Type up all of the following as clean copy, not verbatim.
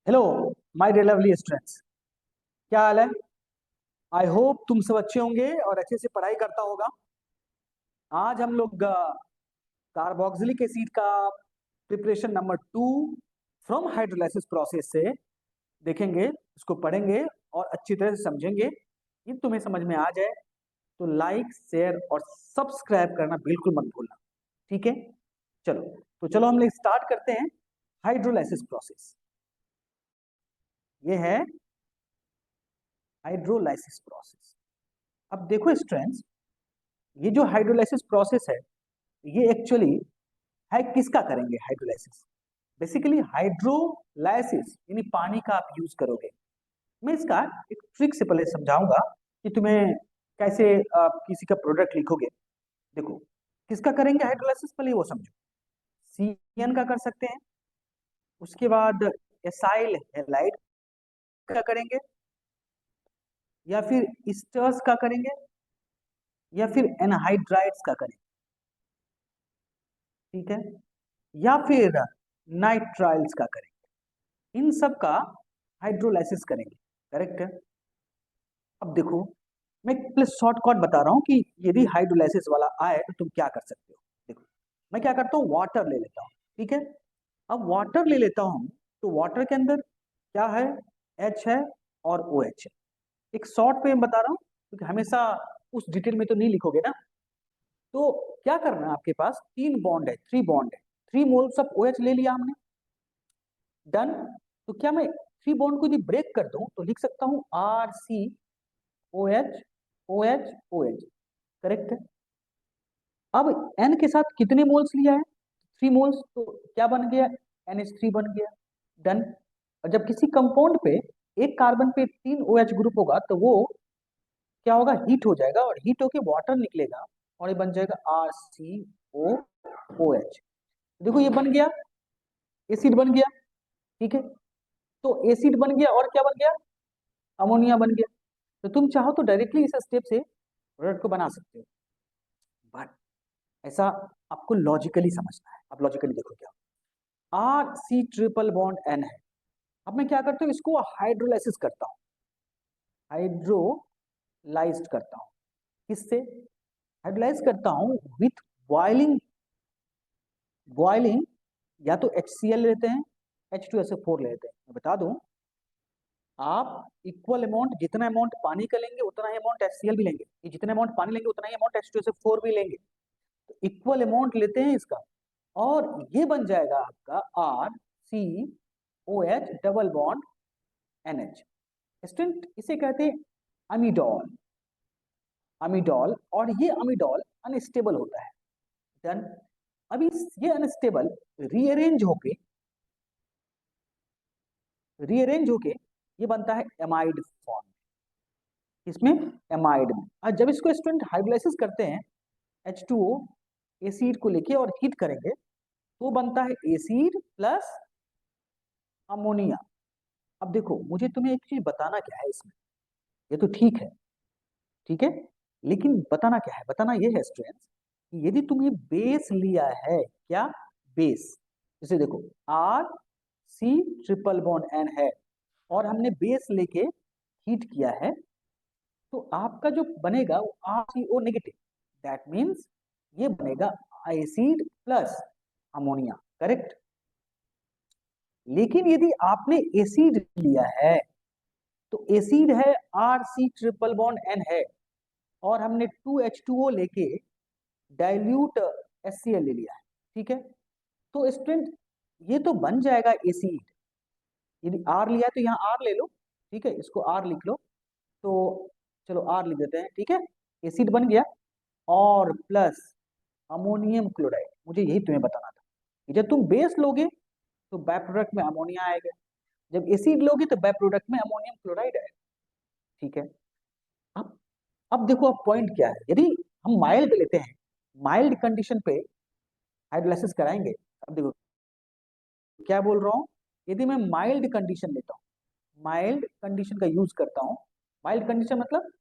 Hello my dear lovely students. क्या हाल है? आई होप तुम सब अच्छे होंगे और अच्छे से पढ़ाई करता होगा। आज हम लोग कार्बोक्सिलिक एसिड का preparation number 2 from hydrolysis process से देखेंगे, इसको पढ़ेंगे और अच्छी तरह से समझेंगे। ये तुम्हें समझ में आ जाए तो लाइक शेयर और सब्सक्राइब करना बिल्कुल मत भूलना। ठीक है, चलो चलो हम लोग स्टार्ट करते हैं हाइड्रोलाइसिस प्रोसेस। ये है हाइड्रोलाइसिस प्रोसेस। अब देखो स्टूडेंट्स, ये जो हाइड्रोलाइसिस प्रोसेस है ये एक्चुअली है किसका करेंगे हाइड्रोलाइसिस। बेसिकली हाइड्रोलाइसिस यानी पानी का आप यूज करोगे। मैं इसका एक ट्रिक से पहले समझाऊंगा कि तुम्हें कैसे आप किसी का प्रोडक्ट लिखोगे। देखो, किसका करेंगे हाइड्रोलाइसिस पहले वो समझो। CN का कर सकते हैं, उसके बाद एसाइल हैलाइड का करेंगे, या फिर इस्टर्स का करेंगे, या फिर एनहाइड्राइड्स का करेंगे। ठीक है, या फिर नाइट्राइल्स का करेंगे। इन सब का हाइड्रोलाइसिस करेंगे। करेक्ट है। अब देखो, मैं प्लस शॉर्टकट बता रहा हूँ कि यदि हाइड्रोलाइसिस वाला आए तो तुम क्या कर सकते हो। देखो, मैं क्या करता हूँ, वाटर ले लेता हूँ। ठीक है, अब वाटर ले लेता हूँ तो वाटर के अंदर क्या है, H है और OH है। एक शॉर्ट पे मैं बता रहा हूँ क्योंकि हमेशा उस डिटेल में तो नहीं लिखोगे ना। तो क्या करना है, आपके पास 3 बॉन्ड है, 3 बॉन्ड है, 3 मोल्स ऑफ OH ले लिया हमने। डन। तो क्या मैं 3 बॉन्ड को यदि ब्रेक कर दूं तो लिख सकता हूं RCOH OH OH। करेक्ट है। अब N के साथ कितने मोल्स लिया है, 3 मोल्स, तो क्या बन गया, NH3 बन गया। डन। और जब किसी कंपाउंड पे एक कार्बन पे 3 OH ग्रुप होगा तो वो क्या होगा, हीट हो जाएगा और हीट होके वाटर निकलेगा और ये बन जाएगा RCOOH। देखो ये बन गया, एसिड बन गया। ठीक है, तो एसिड बन गया और क्या बन गया, अमोनिया बन गया। तो तुम चाहो तो डायरेक्टली इस स्टेप से प्रोडक्ट को बना सकते हो, बट ऐसा आपको लॉजिकली समझना है। अब लॉजिकली देखो, क्या RC ट्रिपल बॉन्ड N है। अब मैं क्या करता हूँ, इसको हाइड्रोलाइसिस करता हूँ, हाइड्रोलाइज्ड करता हूँ। किससे हाइड्रोलाइज करता हूँ, विथ बॉइलिंग। बॉइलिंग या तो HCl लेते हैं, H2SO4 लेते हैं। मैं बता दूं, आप इक्वल अमाउंट, जितना अमाउंट पानी का लेंगे उतना ही अमाउंट HCl भी लेंगे, ये जितना अमाउंट पानी लेंगे उतना ही अमाउंट H2SO4 भी लेंगे। तो इक्वल अमाउंट लेते हैं इसका और ये बन जाएगा आपका RCOH double bond NH। Student, इसे कहते हैं अमीडॉल। अमीडॉल, और ये अमीडॉल अनस्टेबल होता है। डन। अभी ये अनस्टेबल रीअरेंज होके रीअरेंज होके ये बनता है एमाइड फॉर्म। इसमें एमाइड में, और जब इसको स्टूडेंट हाइड्रोलाइसिस करते हैं H2O एसिड को लेके और हीट करेंगे तो बनता है एसिड प्लस अमोनिया। अब देखो, मुझे तुम्हें एक चीज बताना क्या है इसमें। ये तो ठीक है, ठीक है, लेकिन बताना क्या है, बताना ये है स्टूडेंट्स कि यदि तुमने बेस लिया है, क्या बेस, जैसे देखो RC ट्रिपल बॉन्ड N है और हमने बेस लेके हीट किया है, तो आपका जो बनेगा वो RCO नेगेटिव। दैट मीन्स ये बनेगा एसिड प्लस अमोनिया। करेक्ट। लेकिन यदि आपने एसिड लिया है तो एसिड है RC ट्रिपल बॉन्ड N है और हमने 2H2O लेके डाइल्यूट HCl ले लिया है। ठीक है, तो स्टूडेंट ये तो बन जाएगा एसिड। यदि R लिया है तो यहाँ R ले लो। ठीक है, इसको R लिख लो। तो चलो R लिख देते हैं। ठीक है, एसिड बन गया और प्लस अमोनियम क्लोराइड। मुझे यही तुम्हें बताना था कि जब तुम बेस लोगे तो बाय प्रोडक्ट में अमोनिया आएगा, जब एसिड लोगे तो बाय प्रोडक्ट में अमोनियम क्लोराइड आएगा। ठीक है, अब अब देखो, अब पॉइंट क्या है, यदि हम माइल्ड लेते हैं, माइल्ड कंडीशन पे हाइड्रोलाइसिस कराएंगे। अब देखो क्या बोल रहा हूँ, यदि मैं माइल्ड कंडीशन लेता हूँ, माइल्ड कंडीशन का यूज करता हूँ। माइल्ड कंडीशन मतलब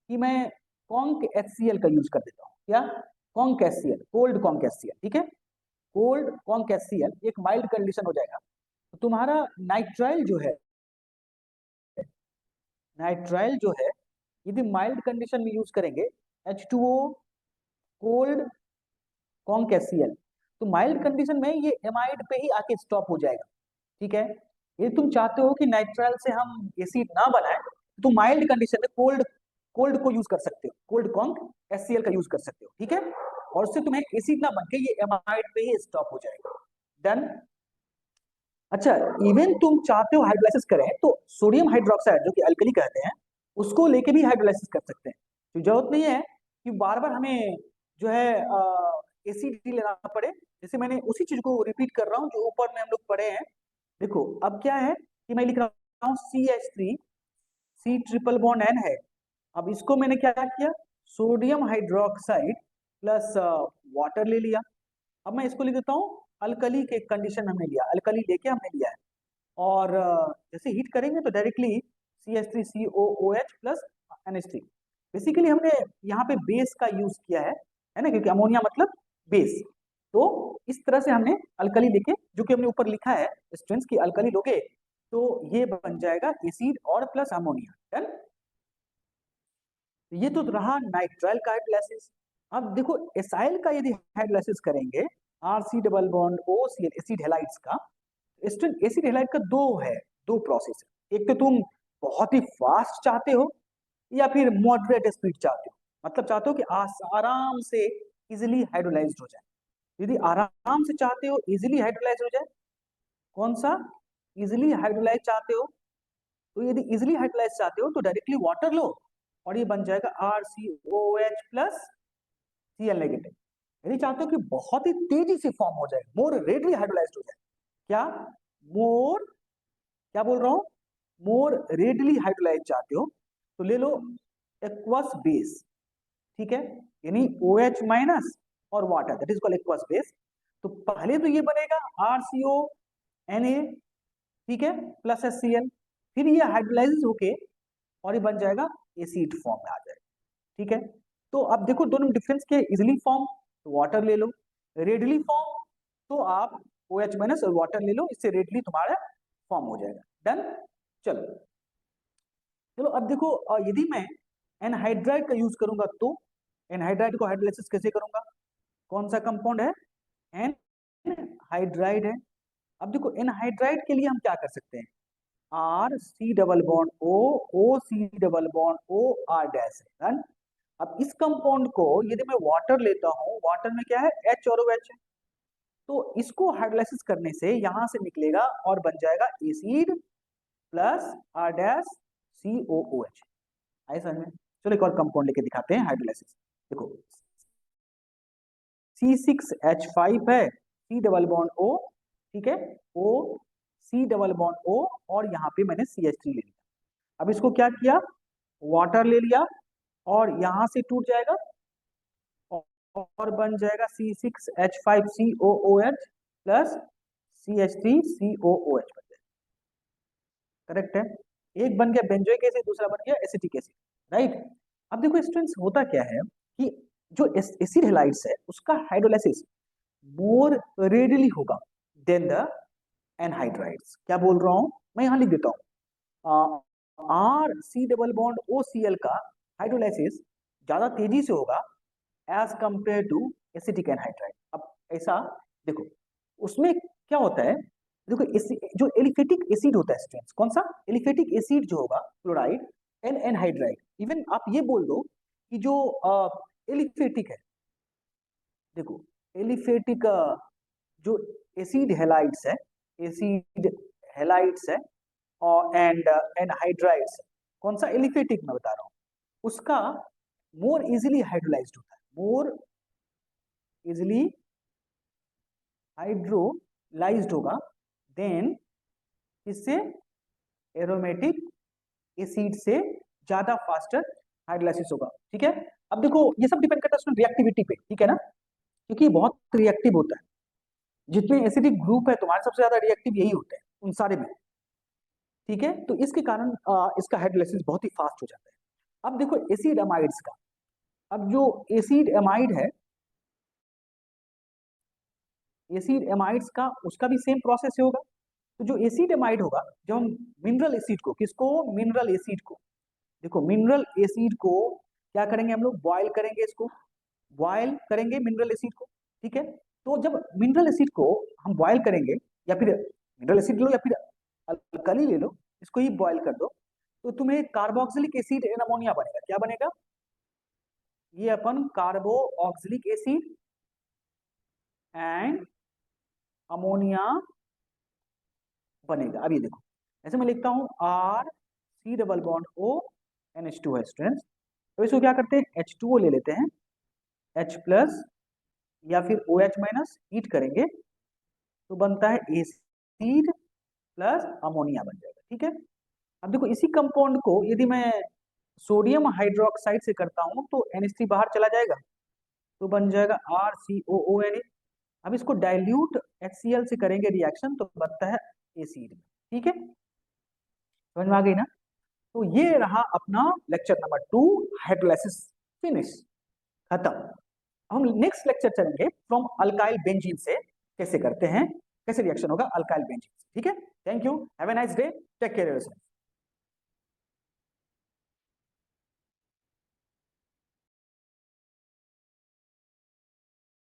कि मैं कॉन्क HCl का यूज कर देता हूँ। क्या, conc HCl, cold conc HCl। ठीक है, कोल्ड कॉन्क HCl एक माइल्ड कंडीशन हो जाएगा। तो तुम्हारा नाइट्राइल जो है, नाइट्राइल जो है, यदि माइल्ड कंडीशन में यूज करेंगे H2O कोल्ड कॉन्क HCl, तो माइल्ड कंडीशन में ये एमाइड पे ही आके स्टॉप हो जाएगा। ठीक है, यदि तुम चाहते हो कि नाइट्राइल से हम एसिड ना बनाए, तो तुम माइल्ड कंडीशन में कोल्ड कोल्ड को यूज कर सकते हो, कोल्ड कॉन्क HCl का यूज कर सकते हो। ठीक है, और उससे तुम्हें एसिड ना बन के ये एमाइड पे ही स्टॉप हो जाएगा। डन। अच्छा, इवन तुम चाहते हो हाइड्रोलाइसिस करें, तो सोडियम हाइड्रोक्साइड जो कि अल्कली कहते हैं, उसको लेके भी हाइड्रोलाइसिस कर सकते हैं। तो जरूरत नहीं है कि बार बार हमें जो है एसिड ही लेना पड़े। जैसे मैंने उसी चीज को रिपीट कर रहा हूँ जो ऊपर में हम लोग पढ़े हैं। देखो अब क्या है कि मैं लिख रहा हूँ CH3, C triple bond N है। अब इसको मैंने क्या किया, सोडियम हाइड्रोक्साइड प्लस वाटर ले लिया। अब मैं इसको लिख देता हूँ अल्कली के कंडीशन हमने लिया, अल्कली लेके हमने लिया है। और जैसे हीट करेंगे तो directly CH3COOH plus NH3। Basically हमने यहाँ पे बेस का यूज किया है ना, क्योंकि अमोनिया मतलब बेस। तो इस तरह से हमने अल्कली लेके, जो कि हमने ऊपर लिखा है स्टूडेंट्स की, अल्कली लोगे तो ये बन जाएगा एसिड और प्लस अमोनिया। डन। ये तो रहा नाइट्राइल का हाइड्रोलाइसिस। अब देखो एसाइल का यदि हाइड्रोलाइसिस करेंगे, RC double bond OCl acid halides का, स्टूडेंट एसिड हैलाइड का दो है, दो प्रोसेस है। एक तो तुम बहुत ही फास्ट चाहते हो, या फिर मॉडरेट स्पीड चाहते हो, मतलब चाहते हो कि आराम से इजिली हाइड्रोलाइज्ड हो जाए। यदि आराम से चाहते हो इजिली हाइड्रोलाइज हो जाए, कौन सा इजिली हाइड्रोलाइज चाहते हो, तो यदि इजिली हाइड्रोलाइज चाहते हो तो डायरेक्टली वाटर लो और ये बन जाएगा RCOH प्लस Cl नेगेटिव। यदि चाहते हो कि बहुत ही तेजी से फॉर्म हो जाए, मोर रेडली हाइड्रोलाइज्ड हो जाए, क्या मोर, क्या बोल रहा हूं, मोर रेडली हाइड्रोलाइज चाहते हो, तो ले लो एक्वस बेस। ठीक है, यानी OH माइनस और water, that is called aqueous base. तो पहले तो ये बनेगा RCONA, ठीक है, प्लस HCl, फिर ये हाइड्रोलाइज होके और ये बन जाएगा एसिड फॉर्म में आ जाएगा। ठीक है, तो अब देखो दोनों डिफरेंस के, इजिली फॉर्म तो वाटर ले लो, रेडली फॉर्म तो आप OH माइनस और वाटर ले लो, इससे रेडली तुम्हारा फॉर्म हो जाएगा। डन। चलो चलो अब देखो यदि मैं एनहाइड्राइड का यूज करूंगा तो एनहाइड्राइड को हाइड्रोलाइसिस कैसे करूंगा, कौन सा कंपाउंड है, एनहाइड्राइड है। अब देखो एनहाइड्राइड के लिए हम क्या कर सकते हैं, RC double bond OC double bond OR dash है। अब इस कंपाउंड को यदि मैं वाटर लेता हूं, वाटर में क्या है H और OH है, तो इसको हाइड्रोलाइसिस करने से यहां से निकलेगा और बन जाएगा acid plus R dash COOH। आई समझ में। चलो एक और कंपाउंड लेके दिखाते हैं हाइड्रोलाइसिस। देखो C6H5 है, C डबल बॉन्ड O, ठीक है, O C double bond O, और यहाँ पे मैंने CH3 ले लिया। अब इसको क्या किया, वाटर ले लिया और यहां से टूट जाएगा और बन जाएगा C6H5COOH प्लस CH3COOH बन जाएगा। करेक्ट है, एक बन गया बेंजोइक एसिड, दूसरा बन गया एसिटिक एसिड। राइट। अब देखो स्टूडेंट्स होता क्या है कि जो एसिड हैलाइड्स है उसका हाइड्रोलाइसिस मोर रेडली होगा देन द एनहाइड्राइड्स। क्या बोल रहा हूं, मैं यहां लिख देता हूं, RC डबल बॉन्ड OCl का हाइड्रोलाइसिस ज्यादा तेजी से होगा as compare to acetic anhydride. अब ऐसा देखो, उसमें क्या होता है, देखो जो एलिफेटिक एसिड होता है स्टूडेंट्स, कौन सा एलिफेटिक एसिड जो होगा क्लोराइड एनहाइड्राइड, इवन आप ये बोल दो कि जो एलिफेटिक है, देखो एलिफेटिक जो एसिड हेलाइड्स है, एसिड हेलाइड्स है और एनहाइड्राइड्स, कौन सा एलिफेटिक मैं बता रहा हूं, उसका मोर इजिली हाइड्रोलाइज्ड होता है, मोर इजिली हाइड्रोलाइज्ड होगा देन इससे एरोमेटिक एसिड से ज्यादा फास्टर हाइड्रोलाइसिस होगा। ठीक है, अब देखो ये सब डिपेंड करता है रिएक्टिविटी पे, ठीक है ना, क्योंकि ये बहुत रिएक्टिव होता है। जितने एसिडिक ग्रुप है तुम्हारे सबसे ज्यादा रिएक्टिव यही होते हैं उन सारे में। ठीक है, तो इसके कारण इसका हाइड्रोलाइसिस बहुत ही फास्ट हो जाता है। अब देखो एसिड अमाइड्स का, अब जो एसिड एमाइड है, एसिड एमाइड्स का उसका भी सेम प्रोसेस होगा। तो जो एसिड एमाइड होगा, जब हम मिनरल एसिड को, किसको, मिनरल एसिड को, देखो मिनरल एसिड को क्या करेंगे हम लोग, बॉयल करेंगे, इसको बॉयल करेंगे मिनरल एसिड को, ठीक है। तो जब मिनरल एसिड को हम बॉयल करेंगे, या फिर मिनरल एसिड लो या फिर अल्कली ले लो, इसको ही बॉयल कर दो, तो तुम्हें कार्बोक्सिलिक एसिड एंड अमोनिया बनेगा। क्या बनेगा, ये अपन कार्बो ऑक्सिलिक एसिड एंड अमोनिया बनेगा। अब ये देखो, ऐसे मैं लिखता हूं R, C double bond O NH2 है स्टूडेंट्स। तो इसको क्या करते हैं, H2O ले लेते हैं, H प्लस या फिर OH माइनस, हीट करेंगे तो बनता है एसिड प्लस अमोनिया बन जाएगा, ठीक है। अब देखो इसी कंपाउंड को यदि मैं सोडियम हाइड्रोक्साइड से करता हूं तो NH3 बाहर चला जाएगा, तो बन जाएगा RCOONA। अब इसको डाइल्यूट HCl से करेंगे रिएक्शन तो बनता है एसिड, ठीक है, समझ में आ गई ना। तो ये रहा अपना लेक्चर नंबर 2, हाइड्रोलाइसिस फिनिश, खत्म। हम नेक्स्ट लेक्चर चलेंगे फ्रॉम अल्काइल बेंजीन से, कैसे करते हैं, कैसे रिएक्शन होगा अल्काइल बेंजीन से, ठीक है। Thank you, have a nice day, take care yourself.